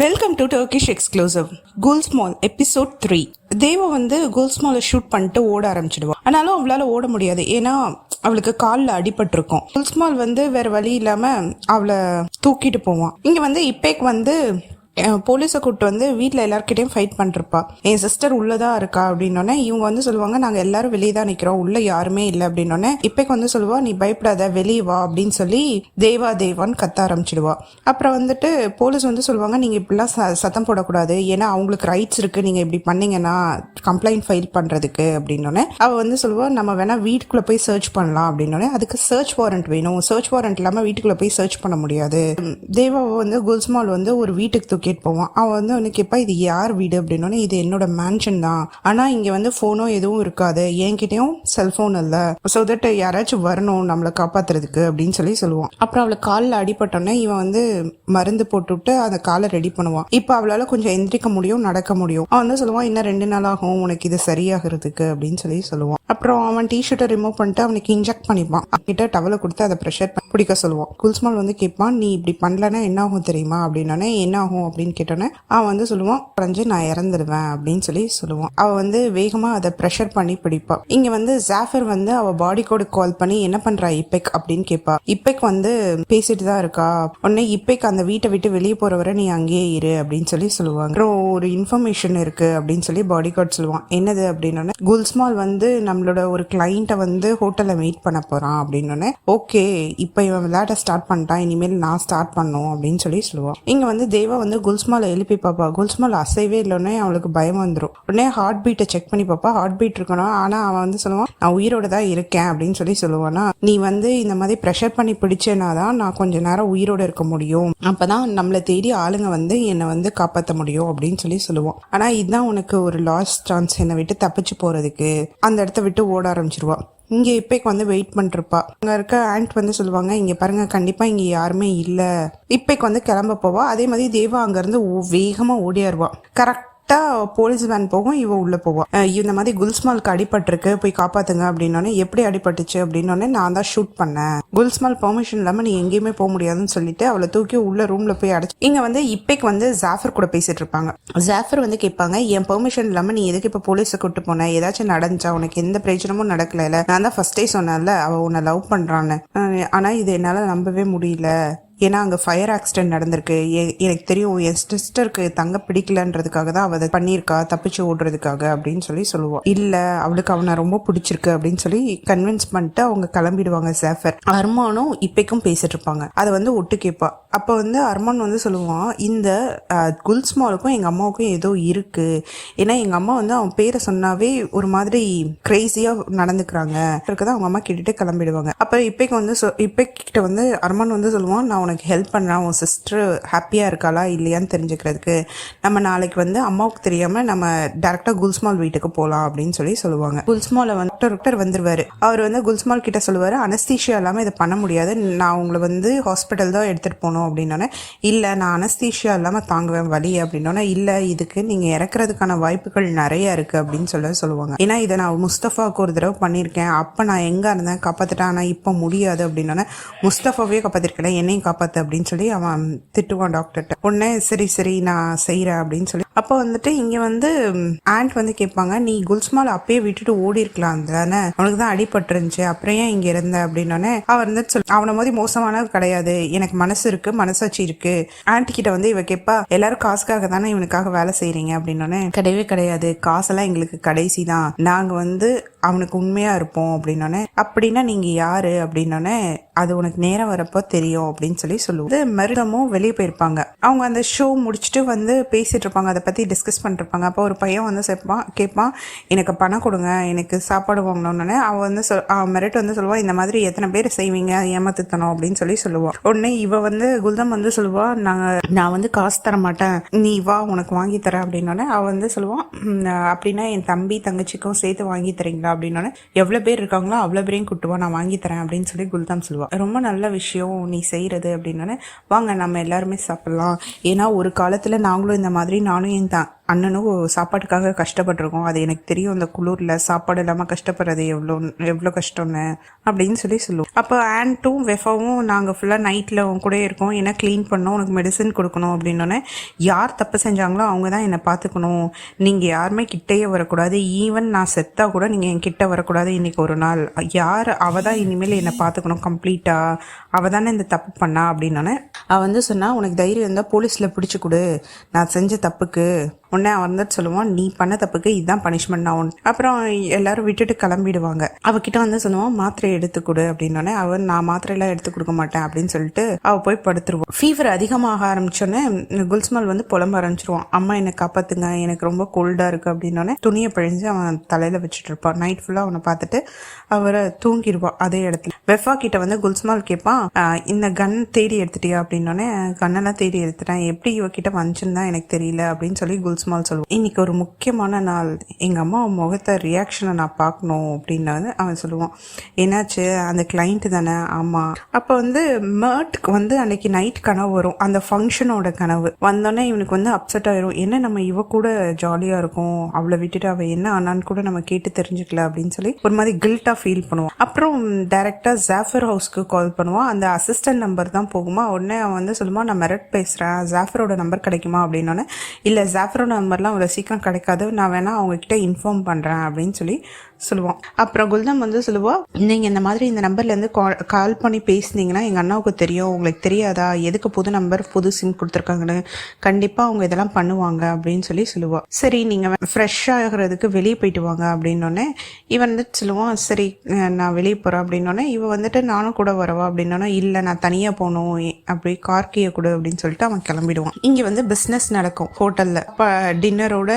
Welcome to Turkish exclusive குல்ஸ்மால் episode 3. Deva குல்ஸ்மாலை shoot பண்ணிட்டு ஓட ஆரம்பிச்சிடுவா. ஆனாலும் அவளால ஓட முடியாது, ஏன்னா அவளுக்கு காலில் அடிபட்டிருக்கும். குல்ஸ்மால் வேற வழி இல்லாம அவளை தூக்கிட்டு போவான். இங்க இப்பேக்கு போலீஸை கூப்பிட்டு வீட்டில் எல்லாருக்கிட்டையும் ஃபைட் பண்ணிருப்பா. என் சிஸ்டர் உள்ளதா இருக்கா அப்படின்னோடனே இவங்க சொல்லுவாங்க, நாங்கள் எல்லாரும் வெளியே தான் நிற்கிறோம், உள்ள யாருமே இல்லை அப்படின்னோடனே இப்பேக்கு சொல்லுவா, நீ பயப்படாத வெளியே வா அப்படின்னு சொல்லி தேவான்னு கத்த ஆரம்பிச்சிடுவா. அப்புறம் போலீஸ் சொல்லுவாங்க, நீங்கள் இப்படிலாம் சத்தம் போடக்கூடாது, ஏன்னா அவங்களுக்கு ரைட்ஸ் இருக்கு, நீங்கள் இப்படி பண்ணீங்கன்னா கம்ப்ளைண்ட் ஃபைல் பண்ணுறதுக்கு அப்படின்னோடனே அவள் சொல்லுவா, நம்ம வேணா வீட்டுக்குள்ளே போய் சர்ச் பண்ணலாம் அப்படின்னோடனே அதுக்கு சர்ச் வாரண்ட் வேணும், சர்ச் வாரண்ட் இல்லாமல் வீட்டுக்குள்ளே போய் சர்ச் பண்ண முடியாது. தேவாவை குல்ஸ்மால் ஒரு வீட்டுக்கு தூக்கி போவான். அவன் அவனுக்கு கேட்பா, இது யார் வீடு அப்படின்னோடனே இது என்னோட மேன்ஷன் தான், ஆனா இங்க போனோ எதுவும் இருக்காது, என்கிட்டயும் செல்போன் இல்ல, சோ தட் யாராச்சும் வரணும் நம்மளை காப்பாத்துறதுக்கு அப்படின்னு சொல்லுவான். அப்புறம் அவளுக்கு காலில் அடிபட்டோன்னே இவன் மருந்து போட்டுவிட்டு அந்த காலை ரெடி பண்ணுவான். இப்ப அவளால கொஞ்சம் எந்திரிக்க முடியும், நடக்க முடியும். அவன் சொல்லுவான், இன்னும் 2 நாள் ஆகும் உனக்கு இது சரியாகிறதுக்கு அப்படின்னு சொல்லுவான். அப்புறம் அவன் டிஷர்ட்டை ரிமூவ் பண்ணிட்டு அவனுக்கு இன்ஜெக்ட் பண்ணிப்பான். கிட்ட டவலை கொடுத்து அதை ப்ரெஷர் பிடிக்க சொல்லுவான். குல்ஸ்மால் கேட்பான், நீ இப்படி பண்ணலன்னா என்ன ஆகும் தெரியுமா அப்படின்னோடனே என்ன ஆகும் அப்படின்னு கேட்டோன்னே அவன் சொல்லுவான், நான் இறந்துடுவேன் அப்படின்னு சொல்லுவான். அவ வேகமா அதை ப்ரெஷர் பண்ணி பிடிப்பா. இங்க ஜாஃபர் அவ பாடி கோடு கால் பண்ணி என்ன பண்றா இப்பேக் அப்படின்னு கேட்பா. இப்பேக் பேசிட்டு தான் இருக்கா. உடனே இப்பேக் அந்த வீட்டை விட்டு வெளியே போறவரை நீ அங்கேயே இரு அப்படின்னு சொல்லுவாங்க. அப்புறம் ஒரு இன்ஃபர்மேஷன் இருக்கு அப்படின்னு சொல்லி பாடி கார்டு சொல்லுவான். என்னது அப்படின்னோடனே குல்ஸ்மால் நம்மளோட ஒரு கிளைண்ட்டை ஹோட்டல்ல மீட் பண்ண போறான் அப்படின்னோடனே ஓகே, இப்ப இவன் விளையாட ஸ்டார்ட் பண்ணிட்டான், இனிமேல் நான் ஸ்டார்ட் பண்ணும் அப்படின்னு சொல்லுவான். இங்க தேவா குல்ஸ்மாலை எழுப்பி பாப்பா. குல்ஸ்மால் அசைவே இல்லைன்னே அவளுக்கு பயம் வந்துடும். உடனே ஹார்ட் பீட்டை செக் பண்ணி பாப்பா. ஹார்ட் பீட் இருக்கணும், ஆனா அவன் சொல்லுவான், நான் உயிரோட தான் இருக்கேன் அப்படின்னு சொல்லுவானா. நீ இந்த மாதிரி ப்ரெஷர் பண்ணி பிடிச்சேனாதான் நான் கொஞ்ச நேரம் உயிரோட இருக்க முடியும், அப்பதான் நம்மளை தேடி ஆளுங்க என்னை காப்பாற்ற முடியும் அப்படின்னு சொல்லுவான். ஆனா இதுதான் உனக்கு ஒரு லாஸ்ட் சான்ஸ், என்னை விட்டு தப்பிச்சு போறதுக்கு. அந்த இடத்த விட்டு ஓட ஆரம்பிச்சிருவா. இங்க இப்பேக்கு வெயிட் பண்ணிருப்பா. அங்க இருக்க ஆண்ட் சொல்லுவாங்க, இங்க பாருங்க கண்டிப்பா இங்க யாருமே இல்ல. இப்பேக்கு கிளம்ப போவா. அதே மாதிரி தேவா அங்க இருந்து வேகமா ஓடியாருவா. கரெக்டா போலீஸ் வேன் போகும், இவ உள்ள போவா. இந்த மாதிரி குல்ஸ்மாலுக்கு அடிபட்டிருக்கு, போய் காப்பாத்துங்க அப்படின்னோடனே எப்படி அடிபட்டுச்சு அப்படின்னோடனே நான் தான் ஷூட் பண்ணேன், குல்ஸ்மால் பெர்மிஷன் இல்லாம நீ எங்கேயுமே போக முடியாதுன்னு சொல்லிட்டு அவளை தூக்கி உள்ள ரூம்ல போய் அடைச்சு. இங்க இப்பேக்கு ஜாஃபர் கூட பேசிட்டு இருப்பாங்க. ஜாஃபர் கேட்பாங்க, என் பெர்மிஷன் இல்லாம நீ எதுக்கு இப்ப போலீஸை கூட்டு போன, ஏதாச்சும் நடந்துச்சா, உனக்கு எந்த பிரயோஜனமும் நடக்கல, நான் தான் ஃபர்ஸ்டே சொன்னேன்ல அவ உன்னை லவ் பண்றான்னு, ஆனா இது என்னால நம்பவே முடியல, ஏன்னா அங்கே ஃபயர் ஆக்சிடென்ட் நடந்திருக்கு, எனக்கு தெரியும் என் சிஸ்டருக்கு தங்க பிடிக்கலன்றதுக்காக தான் அவள் பண்ணியிருக்கா, தப்பிச்சு ஓடுறதுக்காக அப்படின்னு சொல்லுவாள். இல்லை அவளுக்கு அவனை ரொம்ப பிடிச்சிருக்கு அப்படின்னு சொல்லி கன்வின்ஸ் பண்ணிட்டு அவங்க கிளம்பிடுவாங்க. ஜாஃபர் அர்மானும் இப்பேக்கும் பேசிட்டு இருப்பாங்க. அதை ஒட்டு கேட்பா. அப்போ அர்மான் சொல்லுவான், இந்த குல்ஸ்மாலுக்கும் எங்கள் அம்மாவுக்கும் ஏதோ இருக்கு, ஏன்னா எங்கள் அம்மா அவன் பேரை சொன்னாவே ஒரு மாதிரி கிரேசியாக நடந்துக்கிறாங்க இருக்குதான் அவங்க அம்மா கேட்டுட்டு கிளம்பிடுவாங்க. அப்போ இப்பேக்கு இப்பேக்கிட்ட அர்மான் சொல்லுவான், நான் உனக்கு ஹெல்ப் பண்ணுறான், உன் சிஸ்டர் ஹாப்பியாக இருக்காளா இல்லையான்னு தெரிஞ்சுக்கிறதுக்கு நம்ம நாளைக்கு அம்மாவுக்கு தெரியாமல் நம்ம டேரெக்டாக குல்ஸ்மால் வீட்டுக்கு போகலாம் அப்படின்னு சொல்லுவாங்க. குல்ஸ்மாலை டாக்டர் வந்துருவாரு. அவர் குல்ஸ்மால் கிட்ட சொல்லுவார், அனஸ்தீஷியா இல்லாமல் இதை பண்ண முடியாது, நான் உங்களை ஹாஸ்பிட்டல் தான் எடுத்துகிட்டு போகணும் அப்படின்னோடனே இல்லை நான் அனஸ்தீஷியா இல்லாமல் தாங்குவேன் வலி அப்படின்னோடனே இல்லை இதுக்கு நீங்கள் இறக்குறதுக்கான வாய்ப்புகள் நிறைய இருக்குது அப்படின்னு சொல்லுவாங்க. ஏன்னா இதை நான் முஸ்தஃபாவுக்கு ஒரு தடவை பண்ணியிருக்கேன், அப்போ நான் எங்கே இருந்தேன் காப்பாற்றிட்டேன், ஆனால் இப்போ முடியாது அப்படின்னோடனே முஸ்தஃபாவே காப்பாற்றிருக்கேன், என்னையும் காப்பாற்று அப்படின்னு சொல்லி அவன் திட்டுவான் டாக்டர்கிட்ட. உடனே சரி நான் செய்யறேன் அப்படின்னு சொல்லி. அப்போ இங்க ஆண்ட் கேட்பாங்க, நீ குல்ஸ்மால் அப்பயே விட்டுட்டு ஓடி இருக்கலாம் தானே, அவனுக்கு தான் அடிபட்டுருந்துச்சு, அப்புறம் ஏன் இங்க இருந்த அப்படின்னோடனே அவர் அவனை மாதிரி மோசமானது கிடையாது, எனக்கு மனசு இருக்கு, மனசாட்சி இருக்கு. ஆண்ட் கிட்ட இவ கேட்பா, எல்லாரும் காசுக்காக தானே இவனுக்காக வேலை செய்யறீங்க அப்படின்னோடனே கிடையவே கிடையாது, காசெல்லாம் எங்களுக்கு கடைசி தான், நாங்க அவனுக்கு உண்மையா இருப்போம் அப்படின்னோடனே அப்படின்னா நீங்க யாரு அப்படின்னோடனே அது உனக்கு நேரம் வரப்போ தெரியும் அப்படின்னு சொல்லுவது. மருதமும் வெளியே போயிருப்பாங்க. அவங்க அந்த ஷோ முடிச்சுட்டு பேசிட்டு இருப்பாங்க, அதை பத்தி டிஸ்கஸ் பண்ணிருப்பாங்க. அப்போ ஒரு பையன் கேட்பான், எனக்கு பணம் கொடுங்க, எனக்கு சாப்பாடு வாங்கணும்னு. அவன் மிரட்டு சொல்லுவான், இந்த மாதிரி எத்தனை பேர் செய்வீங்க ஏமாத்துத்தனம் அப்படின்னு சொல்லுவான். உடனே இவ குல்தம் சொல்லுவா, நான் காசு தர மாட்டேன், நீ வா உனக்கு வாங்கி தரேன் அப்படின்னோடனே அவன் சொல்லுவான், அப்படின்னா என் தம்பி தங்கச்சிக்கும் சேர்த்து வாங்கி தரீங்களா அப்படின்னோடனே எவ்வளவு பேர் இருக்காங்களோ அவ்வளவு பேரையும் கூட்டுவா, நான் வாங்கி தரேன் அப்படின்னு சொல்லி குல்தாம் சொல்லுவா. ரொம்ப நல்ல விஷயம் நீ செய்யறது அப்படின்னோடனே வாங்க நம்ம எல்லாருமே சாப்பிடலாம், ஏன்னா ஒரு காலத்துல நாங்களும் இந்த மாதிரி நானும் பையன் தான், அண்ணனும் சாப்பாட்டுக்காக கஷ்டப்பட்டிருக்கோம், அது எனக்கு தெரியும், அந்த குளிரில் சாப்பாடு இல்லாமல் கஷ்டப்படுறது எவ்வளோ கஷ்டம்னு அப்படின்னு சொல்லுவோம். அப்போ ஆண்ட்டும் வெஃபாவும் நாங்கள் ஃபுல்லாக நைட்டில் கூட இருக்கோம், ஏன்னா க்ளீன் பண்ணோம், உனக்கு மெடிசன் கொடுக்கணும் அப்படின்னோடனே, யார் தப்பு செஞ்சாங்களோ அவங்க தான் என்னை பார்த்துக்கணும், நீங்கள் யாருமே கிட்டேயே வரக்கூடாது, ஈவன் நான் செத்தா கூட நீங்கள் என் கிட்ட வரக்கூடாது இன்னைக்கு ஒரு நாள், யார் அவள் தான் இனிமேல் என்னை பார்த்துக்கணும் கம்ப்ளீட்டாக, அவள் தானே இந்த தப்பு பண்ணா அப்படின்னோடனே அவள் வந்து சொன்னா, உனக்கு தைரியம் இருந்தால் போலீஸில் பிடிச்சி கொடு, நான் செஞ்ச தப்புக்கு. உடனே அவன் வந்துட்டு சொல்லுவான், நீ பண்ண தப்புக்கு இதுதான் பனிஷ்மெண்ட் நான் ஒன்று. அப்புறம் எல்லாரும் விட்டுட்டு கிளம்பிடுவாங்க. அவகிட்ட வந்து சொல்லுவான், மாத்திரை எடுத்து கொடு அப்படின்னோடனே அவன், நான் மாத்திரையெல்லாம் எடுத்து கொடுக்க மாட்டேன் அப்படின்னு சொல்லிட்டு அவள் போய் படுத்துருவான். ஃபீவர் அதிகமாக ஆரம்பிச்சோன்னே குல்ஸ்மால் வந்து புலம்ப ஆரம்பிச்சிருவான், அம்மா என்னை காப்பாத்துங்க, எனக்கு ரொம்ப கோல்டாக இருக்குது அப்படின்னோடனே துணியை பிழிஞ்சு அவன் தலையில் வச்சுட்டு இருப்பான். நைட் ஃபுல்லாக அவனை பார்த்துட்டு அவரை தூங்கிடுவான் அதே இடத்துல. வெஃபா கிட்ட வந்து குல்ஸ்மால் கேட்பான், இந்த கன் தேடி எடுத்துட்டியா அப்படின்னோடனே, கண்ணெல்லாம் தேடி எடுத்துட்டேன், எப்படி இவகிட்ட வந்துச்சுன்னு தான் எனக்கு தெரியல அப்படின்னு சொல்லி குல்ஸ்மால் சொல்லுவான். இன்னைக்கு ஒரு முக்கியமான நாள், எங்கள் அம்மா முகத்தை ரியாக்ஷனை நான் பார்க்கணும் அப்படின்னு வந்து அவன் சொல்லுவான். என்னாச்சு, அந்த கிளைண்ட்டு தானே? ஆமாம். அப்போ வந்து மேர்ட்க்கு வந்து அன்னைக்கு நைட் கனவு வரும், அந்த ஃபங்க்ஷனோட கனவு வந்தோடனே இவனுக்கு வந்து அப்செட் ஆயிரும், என்ன நம்ம இவ கூட ஜாலியாக இருக்கும், அவளை விட்டுட்டு அவள் என்ன ஆனான்னு கூட நம்ம கேட்டு தெரிஞ்சுக்கல அப்படின்னு சொல்லி ஒரு மாதிரி கில்ட்டாக ஃபீல் பண்ணுவான். அப்புறம் டைரக்டாக ஜாஃபர் ஹவுஸ்க்கு கால் பண்ணுவான். அந்த அசிஸ்டன்ட் நம்பர் தான் போகுமா. உடனே அவன் வந்து சொல்லுவான், நான் மெரட் பேசுகிறேன், ஜாஃபரோட நம்பர் கிடைக்குமா அப்படின்னோடனே, இல்லை ஜாஃபரோட நம்பர்லாம் அவ்வளோ சீக்கிரம் கிடைக்காது, நான் வேணா அவங்ககிட்ட இன்ஃபார்ம் பண்ணுறேன் அப்படின்னு சொல்லி சொல்லுவான். அப்புறம் குல்தம் வந்து சொல்லுவா, நீங்கள் இந்த மாதிரி இந்த நம்பர்லேருந்து கால் பண்ணி பேசுனீங்கன்னா எங்கள் அண்ணாவுக்கு தெரியும், உங்களுக்கு தெரியாதா, எதுக்கு புது நம்பர் புது சிம் கொடுத்துருக்காங்கன்னு, கண்டிப்பாக அவங்க இதெல்லாம் பண்ணுவாங்க அப்படின்னு சொல்லி சொல்லுவா. சரி நீங்கள் ஃப்ரெஷ் ஆகிறதுக்கு வெளியே போயிட்டு வாங்க அப்படின்னோடனே இவன் வந்துட்டு சொல்லுவான், சரி நான் வெளியே போகிறேன் அப்படின்னோடனே இவன் வந்துட்டு நானும் கூட வரவா அப்படின்னோடனே, இல்லை நான் தனியாக போகணும், அப்படி கார் கீயை கொடு அப்படின்னு சொல்லிட்டு அவன் கிளம்பிடுவான். இங்கே வந்து பிஸ்னஸ் நடக்கும் ஹோட்டலில். அப்போ டின்னரோட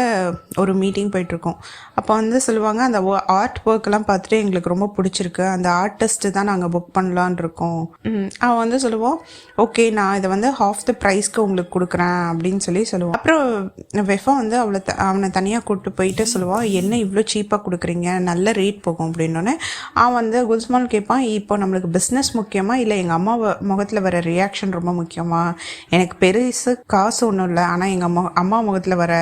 ஒரு மீட்டிங் போயிட்டுருக்கோம். அப்போ வந்து சொல்லுவாங்க, அந்த ஆர்ட் ஒர்க்கெல்லாம் பார்த்துட்டு எங்களுக்கு ரொம்ப பிடிச்சிருக்கு, அந்த ஆர்டிஸ்ட்டு தான் நாங்கள் புக் பண்ணலான் இருக்கோம். அவன் வந்து சொல்லுவோம், ஓகே நான் இதை வந்து ஹாஃப் த ப்ரைஸ்க்கு உங்களுக்கு கொடுக்குறேன் அப்படின்னு சொல்லி சொல்லுவான். அப்புறம் வெஃபா வந்து அவனை தனியாக கூப்பிட்டு போயிட்டு சொல்லுவான், என்ன இவ்வளோ சீப்பாக கொடுக்குறீங்க, நல்ல ரேட் போகும் அப்படின்னோடனே அவன் வந்து குல்ஸ்மால் கேட்பான், இப்போ நம்மளுக்கு பிஸ்னஸ் முக்கியமா இல்லை எங்கள் அம்மா முகத்தில் வர ரியாக்ஷன் ரொம்ப முக்கியமா, எனக்கு பெருசு காசு ஒன்றும் இல்லை, ஆனால் எங்கள் அம்மா முகத்தில் வர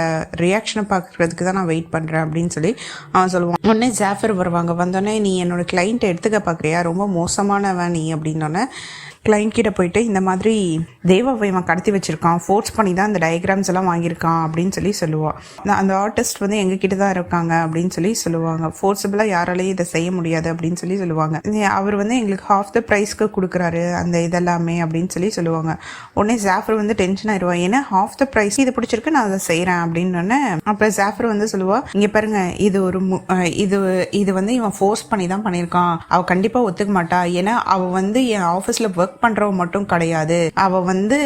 ரியாக்ஷனை பார்க்குறதுக்கு தான் நான் வெயிட் பண்ணுறேன் அப்படின்னு சொல்லி அவன் சொல்லுவான். உடனே ஜாஃபர் வருவாங்க. வந்தோடனே, நீ என்னோட கிளைண்ட்டை எடுத்துக்க பார்க்குறியா, ரொம்ப மோசமானவன் நீ அப்படின்னோடனே கிளைண்ட் கிட்ட போயிட்டு, இந்த மாதிரி தேவாவை இவன் கடத்தி வச்சிருக்கான், ஃபோர்ஸ் பண்ணி தான் இந்த டயக்ராம்ஸ் எல்லாம் வாங்கியிருக்கான் அப்படின்னு சொல்லி சொல்லுவாள். அந்த ஆர்டிஸ்ட் வந்து எங்ககிட்ட தான் இருக்காங்க அப்படின்னு சொல்லி சொல்லுவாங்க, ஃபோர்ஸபிளாக யாராலையும் இதை செய்ய முடியாது அப்படின்னு சொல்லி சொல்லுவாங்க. அவர் வந்து எங்களுக்கு ஹாஃப் த ப்ரைஸ்க்கு கொடுக்குறாரு அந்த இதெல்லாமே அப்படின்னு சொல்லி சொல்லுவாங்க. உடனே ஜாஃபர் வந்து டென்ஷன் ஆயிடுவான், ஏன்னா ஹாஃப் த ப்ரைஸ் இது பிடிச்சிருக்கு நான் அதை செய்கிறேன் அப்படின்னு. அப்புறம் ஜாஃபர் வந்து சொல்லுவா, இங்கே பாருங்க, இது வந்து இவன் ஃபோர்ஸ் பண்ணி தான் பண்ணியிருக்கான், அவள் கண்டிப்பாக ஒத்துக்க மாட்டா, ஏன்னா அவள் வந்து என் ஆஃபீஸில் ஒர்க் பண்றவ மட்டும் கிடையாது, அவ வந்து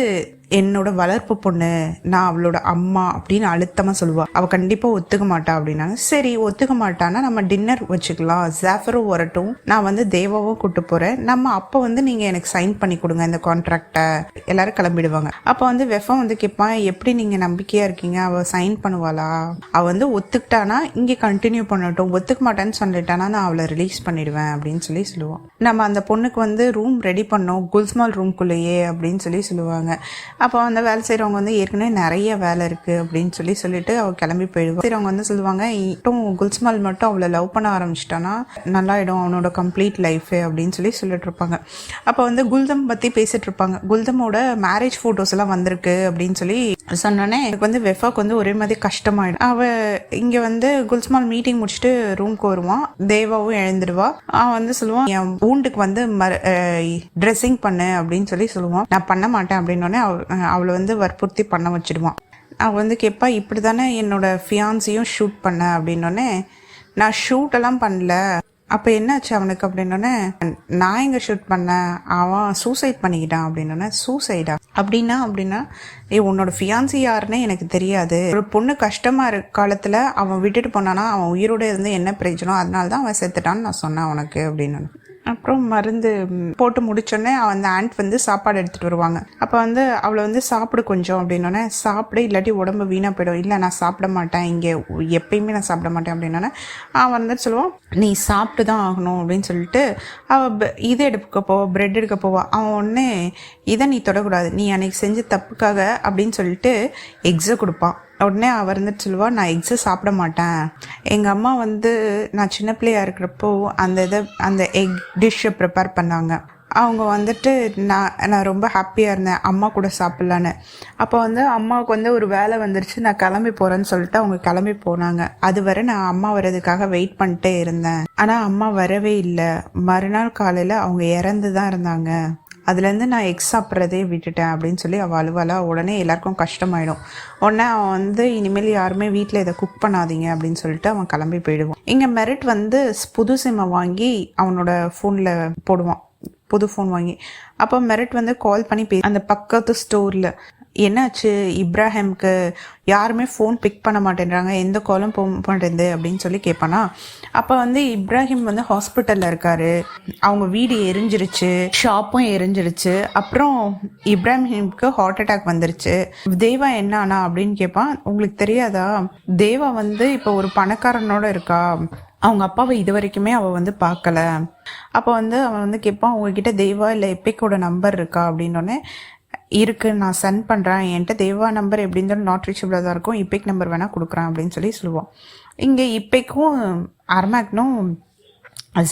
என்னோட வளர்ப்பு பொண்ணு, நான் அவளோட அம்மா அப்படின்னு அழுத்தமா சொல்லுவா. அவ கண்டிப்பா ஒத்துக்க மாட்டா அப்படின்னாங்க. சரி ஒத்துக்க மாட்டானா நம்ம டின்னர் வச்சுக்கலாம், ஜாஃபரும் வரட்டும், நான் வந்து தேவாவும் கூட்டு போறேன், நம்ம அப்போ வந்து நீங்க எனக்கு சைன் பண்ணி கொடுங்க இந்த கான்ட்ராக்டை. எல்லாரும் கிளம்பிடுவாங்க. அப்ப வந்து வெஃபா வந்து கேட்பான், எப்படி நீங்க நம்பிக்கையா இருக்கீங்க, அவ சைன் பண்ணுவாளா, அவ வந்து ஒத்துக்கிட்டானா இங்கே கண்டினியூ பண்ணட்டும், ஒத்துக்க மாட்டேன்னு சொல்லிட்டானா நான் அவளை ரிலீஸ் பண்ணிடுவேன் அப்படின்னு சொல்லி சொல்லுவான். நம்ம அந்த பொண்ணுக்கு வந்து ரூம் ரெடி பண்ணோம் குல்ஸ்மால் ரூம்குள்ளேயே அப்படின்னு சொல்லி சொல்லுவாங்க. அப்போ அந்த வேலை செய்கிறவங்க வந்து ஏற்கனவே நிறைய வேலை இருக்குது அப்படின்னு சொல்லிட்டு அவள் கிளம்பி போயிடுவாள். செய்கிறவங்க வந்து சொல்லுவாங்க, இன்னும் குல்ஸ்மால் மட்டும் அவளை லவ் பண்ண ஆரம்பிச்சிட்டானா நல்லாயிடும் அவனோட கம்ப்ளீட் லைஃபு அப்படின்னு சொல்லிட்டு இருப்பாங்க. அப்போ வந்து குல்தம் பற்றி பேசிட்டு இருப்பாங்க. குல்தமோட மேரேஜ் ஃபோட்டோஸ் எல்லாம் வந்திருக்கு அப்படின்னு சொல்லி சொன்னோன்னே எனக்கு வந்து வெஃபாக்கு வந்து ஒரே மாதிரி கஷ்டமாயிடும். அவள் இங்கே வந்து குல்ஸ்மால் மீட்டிங் முடிச்சுட்டு ரூம்க்கு வருவான். தேவாவும் எழுந்துடுவா. அவன் வந்து சொல்லுவான், என் ஊண்டுக்கு வந்து ட்ரெஸ்ஸிங் பண்ணு அப்படின்னு சொல்லுவான். நான் பண்ண மாட்டேன் அப்படின்னோடனே அவளை வந்து வற்புறுத்தி பண்ண வச்சிடுவான். அவள் வந்து கேட்பா, இப்படி தானே என்னோட ஃபியான்ஸையும் ஷூட் பண்ண அப்படின்னோடனே, நான் ஷூட் எல்லாம் பண்ணல, அப்போ என்னாச்சு அவனுக்கு அப்படின்னோடனே, நான் எங்கே ஷூட் பண்ணேன், அவன் சூசைட் பண்ணிக்கிட்டான் அப்படின்னோடனே, சூசைடா அப்படின்னா உன்னோட ஃபியான்சி யாருன்னே எனக்கு தெரியாது, ஒரு பொண்ணு கஷ்டமாக இருக்க காலத்தில் அவன் விட்டுட்டு போனானா அவன் உயிரோடு இருந்து என்ன பிரயோஜனம், அதனால தான் அவன் செத்துட்டான்னு நான் சொன்னேன் அவனுக்கு அப்படின்னு. அப்புறம் மருந்து போட்டு முடிச்சோடனே அந்த ஆண்ட் வந்து சாப்பாடு எடுத்துகிட்டு வருவாங்க. அப்போ வந்து அவளை வந்து சாப்பிடு கொஞ்சம் அப்படின்னோடனே, சாப்பிடு இல்லாட்டி உடம்பு வீணாக போயிடும், இல்லை நான் சாப்பிட மாட்டேன், இங்கே எப்பயுமே நான் சாப்பிட மாட்டேன் அப்படின்னோடனே அவன் வந்துட்டு சொல்லுவான், நீ சாப்பிட்டு தான் ஆகணும் அப்படின்னு சொல்லிட்டு அவள் இது எடுக்க போவா, பிரெட் எடுக்க போவா. அவன் ஒன்று, இதை நீ தொடக்கூடாது, நீ அன்னைக்கு செஞ்ச தப்புக்காக அப்படின்னு சொல்லிட்டு எக்ஸை கொடுப்பான் உடனே அவர் வந்துட்டு சொல்லுவா, நான் எக்ஸு சாப்பிட மாட்டேன். எங்கள் அம்மா வந்து நான் சின்ன பிள்ளையாக இருக்கிறப்போ அந்த எக் டிஷ்ஷை ப்ரிப்பேர் பண்ணாங்க. அவங்க வந்துட்டு நான் ரொம்ப ஹாப்பியாக இருந்தேன் அம்மா கூட சாப்பிட்லான்னு. அப்போ வந்து அம்மாவுக்கு வந்து ஒரு வேலை வந்துருச்சு, நான் கிளம்பி போகிறேன்னு சொல்லிட்டு அவங்க கிளம்பி போனாங்க. அது வரை நான் அம்மா வர்றதுக்காக வெயிட் பண்ணிட்டே இருந்தேன். ஆனால் அம்மா வரவே இல்லை. மறுநாள் காலையில் அவங்க இறந்து தான் இருந்தாங்க. அதுலேருந்து நான் எக்ஸ் சாப்பிட்றதே விட்டுட்டேன் அப்படின்னு சொல்லி அவள் அழுவலா. உடனே எல்லாருக்கும் கஷ்டமாயிடும். உடனே அவன் வந்து இனிமேல் யாருமே வீட்டில் இதை குக் பண்ணாதீங்க அப்படின்னு சொல்லிட்டு அவன் கிளம்பி போயிடுவான். இங்கே மெரிட் வந்து புது சிம்மை வாங்கி அவனோட ஃபோனில் போடுவான், புது ஃபோன் வாங்கி. அப்போ மெரிட் வந்து கால் பண்ணி அந்த பக்கத்து ஸ்டோரில் என்னாச்சு இப்ராஹிம்க்கு யாருமே ஃபோன் பிக் பண்ண மாட்டேன்றாங்க, எந்த காலும் போக மாட்டேங்குது அப்படின்னு சொல்லி கேட்பானா. அப்போ வந்து இப்ராஹிம் வந்து ஹாஸ்பிட்டலில் இருக்காரு, அவங்க வீடு எரிஞ்சிருச்சு, ஷாப்பும் எரிஞ்சிருச்சு. அப்புறம் இப்ராஹிம்க்கு ஹார்ட் அட்டாக் வந்துருச்சு. தேவா என்ன ஆனா அப்படின்னு கேட்பான். உங்களுக்கு தெரியாதா, தேவா வந்து இப்போ ஒரு பணக்காரனோட இருக்கா, அவங்க அப்பாவை இது வரைக்குமே அவள் வந்து பார்க்கல. அப்போ வந்து அவன் வந்து கேட்பான், உங்ககிட்ட தேவா இல்லை எப்பிக்கோட நம்பர் இருக்கா அப்படின்னோடனே, இருக்குது நான் சென்ட் பண்ணுறேன், என்கிட்ட தேவா நம்பர் எப்படி இருந்தாலும் நாட் ரீச்சபிளாக தான் இருக்கும், இப்பேக் நம்பர் வேணால் கொடுக்குறேன் அப்படின்னு சொல்லி சொல்லுவான். இங்கே இப்பேக்கும் அர்மாக்னும்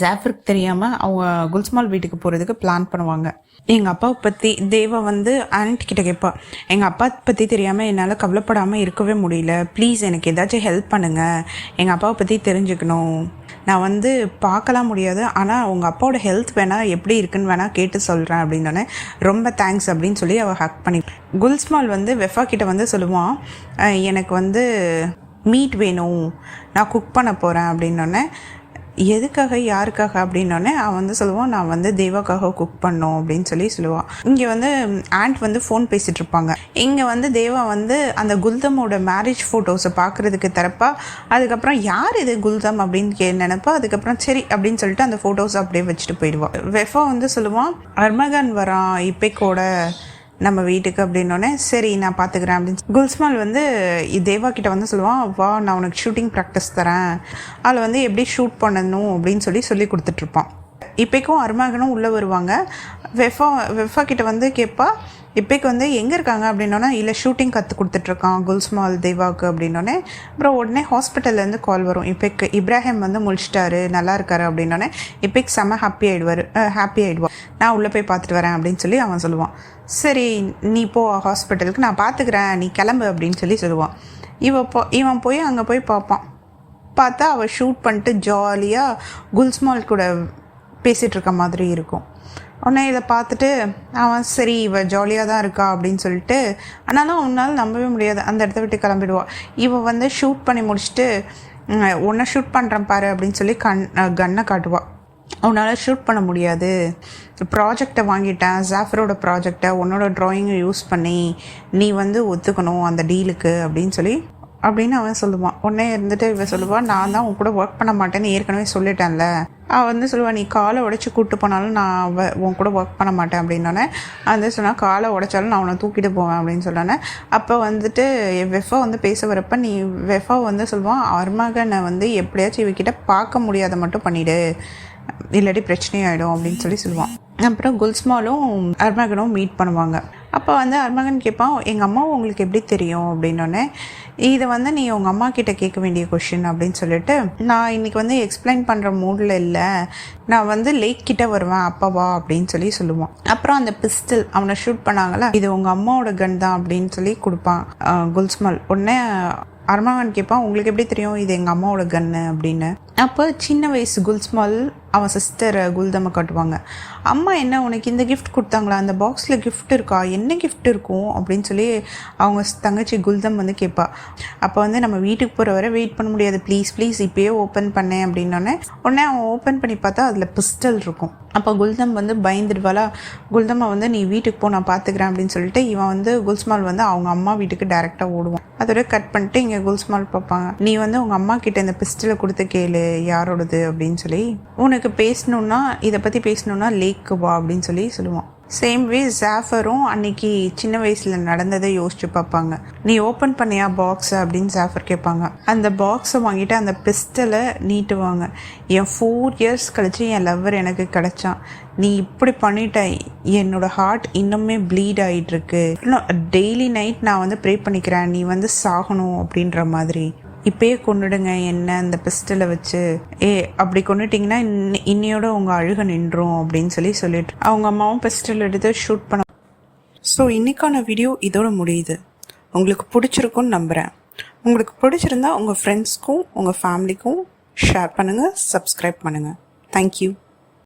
ஜாஃபருக்கு தெரியாமல் அவங்க குல்ஸ்மால் வீட்டுக்கு போகிறதுக்கு பிளான் பண்ணுவாங்க. எங்கள் அப்பாவை பற்றி தேவா வந்து ஆன்ட்டி கிட்ட கேட்பா, எங்கள் அப்பா பற்றி தெரியாமல் என்னால் கவலைப்படாமல் இருக்கவே முடியல, ப்ளீஸ் எனக்கு ஏதாச்சும் ஹெல்ப் பண்ணுங்கள், எங்கள் அப்பாவை பற்றி தெரிஞ்சுக்கணும், நான் வந்து பார்க்கலாம் முடியாது, ஆனால் உங்கள் அப்பாவோட ஹெல்த் வேணால் எப்படி இருக்குன்னு வேணால் கேட்டு சொல்கிறேன் அப்படின்னோடனே ரொம்ப தேங்க்ஸ் அப்படின்னு சொல்லி அவள் ஹக் பண்ணி. குல்ஸ்மால் வந்து வெஃபா கிட்ட வந்து சொல்லுவான், எனக்கு வந்து மீட் வேணும், நான் குக் பண்ண போகிறேன் அப்படின்னோடனே, எதுக்காக யாருக்காக அப்படின்னோடனே அவன் வந்து சொல்லுவான், நான் வந்து தேவாக்காக குக் பண்ணோம் அப்படின்னு சொல்லி சொல்லுவான். இங்கே வந்து ஆண்ட் வந்து ஃபோன் பேசிகிட்டு இருப்பாங்க. இங்கே வந்து தேவா வந்து அந்த குல்தமோட மேரேஜ் ஃபோட்டோஸை பார்க்குறதுக்கு தரப்பா. அதுக்கப்புறம் யார் இது குல்தம் அப்படின்னு நினைப்பா. அதுக்கப்புறம் சரி அப்படின்னு சொல்லிட்டு அந்த ஃபோட்டோஸை அப்படியே வச்சுட்டு போயிடுவான். வெஃபா வந்து சொல்லுவான், அர்மகன் வரான் இப்பேக்கோட நம்ம வீட்டுக்கு அப்படின்னோடனே, சரி நான் பார்த்துக்கிறேன் அப்படின்னு குல்ஸ்மால் வந்து தேவா கிட்ட வந்து சொல்லுவான், வா நான் உனக்கு ஷூட்டிங் ப்ராக்டிஸ் தரேன், அதில் வந்து எப்படி ஷூட் பண்ணணும் அப்படின்னு சொல்லி கொடுத்துட்ருப்பான். இப்போக்கும் அர்மகனும் உள்ளே வருவாங்க. வெஃபா கிட்ட வந்து கேட்பா, இப்போக்கு வந்து எங்கே இருக்காங்க அப்படின்னோன்னா, இல்லை ஷூட்டிங் கற்றுக் கொடுத்துட்ருக்கான் குல்ஸ்மால் தேவாவுக்கு அப்படின்னோடனே. அப்புறம் உடனே ஹாஸ்பிட்டல்லேருந்து கால் வரும், இப்போக்கு இப்ராஹிம் வந்து முடிச்சிட்டாரு நல்லா இருக்காரு அப்படின்னோடனே இப்போக்கு செம்ம ஹாப்பி ஆகிடுவான். நான் உள்ளே போய் பார்த்துட்டு வரேன் அப்படின்னு சொல்லி அவன் சொல்லுவான். சரி நீ போ ஹாஸ்பிட்டலுக்கு, நான் பார்த்துக்கிறேன், நீ கிளம்பு அப்படின்னு சொல்லி சொல்லுவான். இவன் போய் அங்கே போய் பார்ப்பான். பார்த்தா அவள் ஷூட் பண்ணிட்டு ஜாலியாக குல்ஸ்மால் கூட பேசிகிட்டு இருக்க மாதிரி இருக்கும். உடனே இதை பார்த்துட்டு அவன் சரி இவள் ஜாலியாக தான் இருக்கா அப்படின்னு சொல்லிட்டு, ஆனாலும் அவனால் நம்பவே முடியாது, அந்த இடத்த விட்டு கிளம்பிடுவாள். இவள் வந்து ஷூட் பண்ணி முடிச்சுட்டு, உன்னை ஷூட் பண்ணுறேன் பாரு அப்படின்னு சொல்லி கன்னை காட்டுவாள். உன்னால் ஷூட் பண்ண முடியாது, ப்ராஜெக்டை வாங்கிட்டேன், ஜாஃபரோட ப்ராஜெக்டை உன்னோட ட்ராயிங்கை யூஸ் பண்ணி நீ வந்து ஒத்துக்கணும் அந்த டீலுக்கு அப்படின்னு அவன் சொல்லுவான். உடனே இருந்துட்டு இவன் சொல்லுவான், நான் தான் உன் கூட ஒர்க் பண்ண மாட்டேன்னு ஏற்கனவே சொல்லிட்டேன்ல. அவன் வந்து சொல்லுவான், நீ காலை உடச்சி கூப்பிட்டு போனாலும் நான் உன் கூட ஒர்க் பண்ண மாட்டேன் அப்படின்னோடனே வந்து சொன்னால், காலை உடைச்சாலும் நான் உன்னை தூக்கிட்டு போவேன் அப்படின்னு சொன்னோன்னே. அப்போ வந்துட்டு வெஃபா வந்து பேச வரப்போ வெஃபா வந்து சொல்லுவான், அர்மகனை வந்து எப்படியாச்சும் இவகிட்ட பார்க்க முடியாத மட்டும் பண்ணிவிடு, இல்லாட்டி பிரச்சனையாயிடும் அப்படின்னு சொல்லுவான். அப்புறம் குல்ஸ்மாலும் அர்மகனும் மீட் பண்ணுவாங்க. அப்போ வந்து அர்மகன் கேட்பான், எங்கள் அம்மாவும் உங்களுக்கு எப்படி தெரியும் அப்படின்னோடனே, இதை வந்து நீ உங்கள் அம்மா கிட்ட கேட்க வேண்டிய கொஷின் அப்படின்னு சொல்லிட்டு, நான் இன்றைக்கி வந்து எக்ஸ்பிளைன் பண்ணுற மூடில் இல்லை, நான் வந்து லேக் கிட்ட வருவேன் அப்பாவா அப்படின்னு சொல்லுவான். அப்புறம் அந்த பிஸ்டல் அவனை ஷூட் பண்ணாங்களா, இது உங்கள் அம்மாவோட கன் தான் அப்படின்னு சொல்லி கொடுப்பான் குல்ஸ்மால். உடனே அர்மகன் கேட்பான், உங்களுக்கு எப்படி தெரியும் இது எங்கள் அம்மாவோட கன்னு அப்படின்னு. அப்போ சின்ன வயசு குல்ஸ்மால் அவன் சிஸ்டர் குல்தமை காட்டுவாங்க. அம்மா என்ன உனக்கு இந்த கிஃப்ட் கொடுத்தாங்களா, அந்த பாக்ஸில் கிஃப்ட் இருக்கா, என்ன கிஃப்ட் இருக்கும் அப்படின்னு சொல்லி அவங்க தங்கச்சி குல்தம் வந்து கேட்பா. அப்போ வந்து நம்ம வீட்டுக்கு போகிற வரை வெயிட் பண்ண முடியாது, ப்ளீஸ் இப்போயே ஓப்பன் பண்ணேன் அப்படின்னோடனே. உடனே அவன் ஓப்பன் பண்ணி பார்த்தா அதில் பிஸ்டல் இருக்கும். அப்போ குல்தம் வந்து பயந்துடுவாளா. குல்தம்மா வந்து நீ வீட்டுக்கு போ நான் பார்த்துக்கிறேன் அப்படின்னு சொல்லிட்டு இவன் வந்து குல்ஸ்மால் வந்து அவங்க அம்மா வீட்டுக்கு டைரெக்டாக ஓடுவான். அதோட கட் பண்ணிட்டு இங்கே குல்ஸ்மால் பார்ப்பாங்க, நீ வந்து உங்கள் அம்மா கிட்ட இந்த பிஸ்டலை கொடுத்து கேளு யாரோடது அப்படின்னு சொல்லி, உனக்கு பேசணுன்னா இதை பற்றி பேசணுன்னா லேக்கு வா அப்படின்னு சொல்லுவான். சேம் வே ஜாஃபரும் அன்னைக்கு சின்ன வயசில் நடந்ததை யோசிச்சு பார்ப்பாங்க. நீ ஓப்பன் பண்ணியா பாக்ஸை அப்படின்னு ஜாஃபர் கேட்பாங்க. அந்த பாக்ஸை வாங்கிட்டு அந்த பிஸ்டலை நீட்டுவாங்க. என் 4 years கழிச்சு என் லவ்வர் எனக்கு கிடைச்சான். நீ இப்படி பண்ணிட்ட, என்னோட ஹார்ட் இன்னுமே ப்ளீட் ஆகிட்டுருக்கு. டெய்லி நைட் நான் வந்து ப்ரே பண்ணிக்கிறேன், நீ வந்து சாகணும் அப்படின்ற மாதிரி. இப்பயே கொண்டுடுங்க என்ன அந்த பிஸ்டலை வச்சு, அப்படி கொண்டுட்டிங்கன்னா இன்னையோட உங்கள் அழுக நின்றோம் அப்படின்னு சொல்லிட்டு அவங்க அம்மாவும் பிஸ்டல் எடுத்து ஷூட் பண்ண. ஸோ இன்னைக்கான வீடியோ இதோட முடியுது. உங்களுக்கு பிடிச்சிருக்குன்னு நம்புகிறேன். உங்களுக்கு பிடிச்சிருந்தா உங்கள் ஃப்ரெண்ட்ஸ்க்கும் உங்கள் ஃபேமிலிக்கும் ஷேர் பண்ணுங்கள், சப்ஸ்கிரைப் பண்ணுங்கள். தேங்க்யூ.